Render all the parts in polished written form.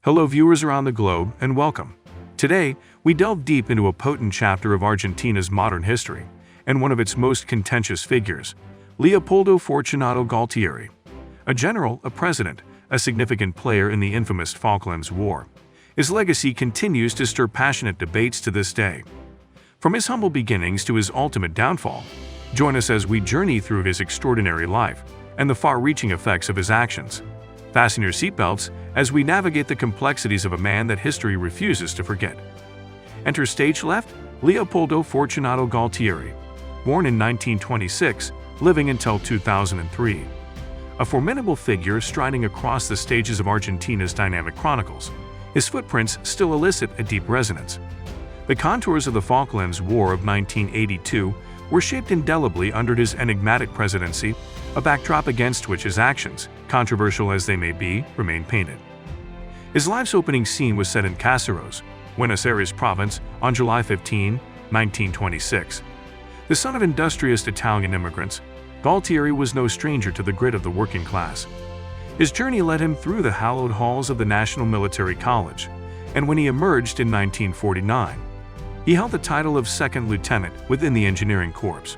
Hello viewers around the globe and welcome. Today, we delve deep into a potent chapter of Argentina's modern history and one of its most contentious figures, Leopoldo Fortunato Galtieri. A general, a president, a significant player in the infamous Falklands War. His legacy continues to stir passionate debates to this day. From his humble beginnings to his ultimate downfall, join us as we journey through his extraordinary life and the far-reaching effects of his actions. Fasten your seatbelts as we navigate the complexities of a man that history refuses to forget. Enter stage left, Leopoldo Fortunato Galtieri. Born in 1926, living until 2003. A formidable figure striding across the stages of Argentina's dynamic chronicles, his footprints still elicit a deep resonance. The contours of the Falklands War of 1982 were shaped indelibly under his enigmatic presidency, a backdrop against which his actions, controversial as they may be, remain painted. His life's opening scene was set in Caseros, Buenos Aires province, on July 15, 1926. The son of industrious Italian immigrants, Galtieri was no stranger to the grit of the working class. His journey led him through the hallowed halls of the National Military College, and when he emerged in 1949, he held the title of second lieutenant within the engineering corps.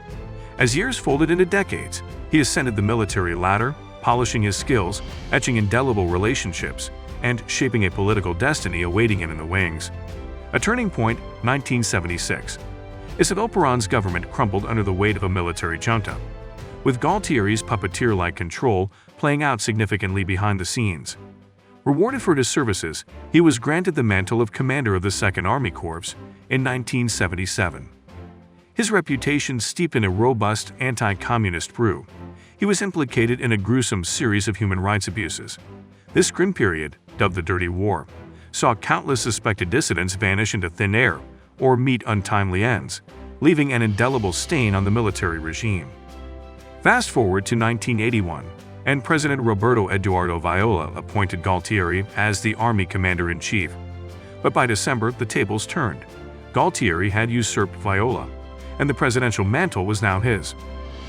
As years folded into decades, he ascended the military ladder, polishing his skills, etching indelible relationships, and shaping a political destiny awaiting him in the wings. A turning point, 1976. Isabel Perón's government crumbled under the weight of a military junta, with Galtieri's puppeteer-like control playing out significantly behind the scenes. Rewarded for his services, he was granted the mantle of commander of the Second Army Corps in 1977. His reputation steeped in a robust anti-communist brew. He was implicated in a gruesome series of human rights abuses. This grim period, dubbed the Dirty War, saw countless suspected dissidents vanish into thin air or meet untimely ends, leaving an indelible stain on the military regime. Fast forward to 1981, and President Roberto Eduardo Viola appointed Galtieri as the Army Commander-in-Chief. But by December, the tables turned. Galtieri had usurped Viola, and the presidential mantle was now his.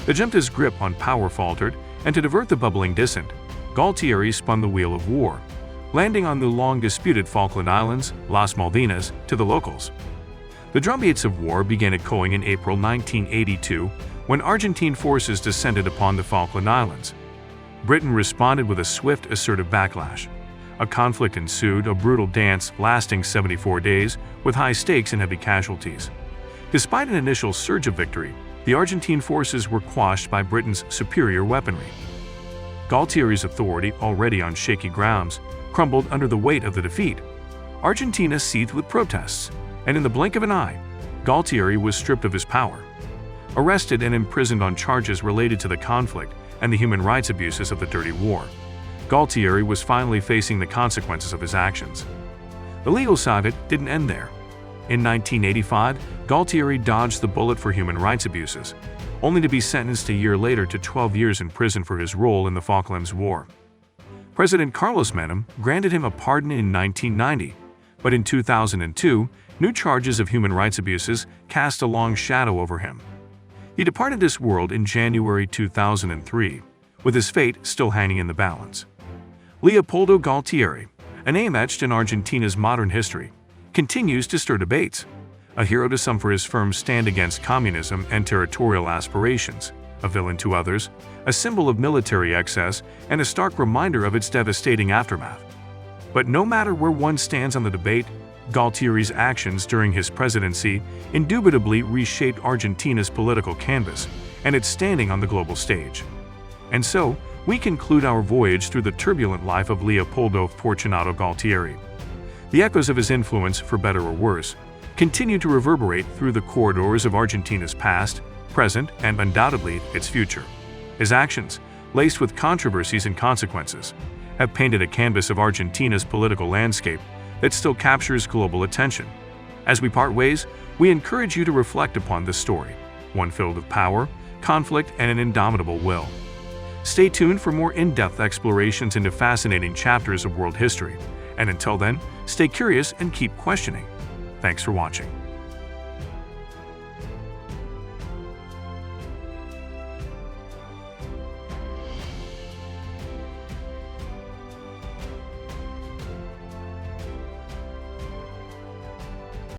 The junta's grip on power faltered, and to divert the bubbling dissent, Galtieri spun the wheel of war, landing on the long-disputed Falkland Islands, Las Malvinas, to the locals. The drumbeats of war began echoing in April 1982 when Argentine forces descended upon the Falkland Islands. Britain responded with a swift, assertive backlash. A conflict ensued, a brutal dance lasting 74 days, with high stakes and heavy casualties. Despite an initial surge of victory, the Argentine forces were quashed by Britain's superior weaponry. Galtieri's authority, already on shaky grounds, crumbled under the weight of the defeat. Argentina seethed with protests, and in the blink of an eye, Galtieri was stripped of his power. Arrested and imprisoned on charges related to the conflict and the human rights abuses of the Dirty War, Galtieri was finally facing the consequences of his actions. The legal side of it didn't end there. In 1985, Galtieri dodged the bullet for human rights abuses, only to be sentenced a year later to 12 years in prison for his role in the Falklands War. President Carlos Menem granted him a pardon in 1990, but in 2002, new charges of human rights abuses cast a long shadow over him. He departed this world in January 2003, with his fate still hanging in the balance. Leopoldo Galtieri, a name etched in Argentina's modern history, continues to stir debates. A hero to some for his firm stand against communism and territorial aspirations, a villain to others, a symbol of military excess, and a stark reminder of its devastating aftermath. But no matter where one stands on the debate, Galtieri's actions during his presidency indubitably reshaped Argentina's political canvas and its standing on the global stage. And so, we conclude our voyage through the turbulent life of Leopoldo Fortunato Galtieri. The echoes of his influence, for better or worse, continue to reverberate through the corridors of Argentina's past, present, and undoubtedly its future. His actions, laced with controversies and consequences, have painted a canvas of Argentina's political landscape that still captures global attention. As we part ways, we encourage you to reflect upon this story, one filled with power, conflict, and an indomitable will. Stay tuned for more in-depth explorations into fascinating chapters of world history, and until then, stay curious and keep questioning. Thanks for watching.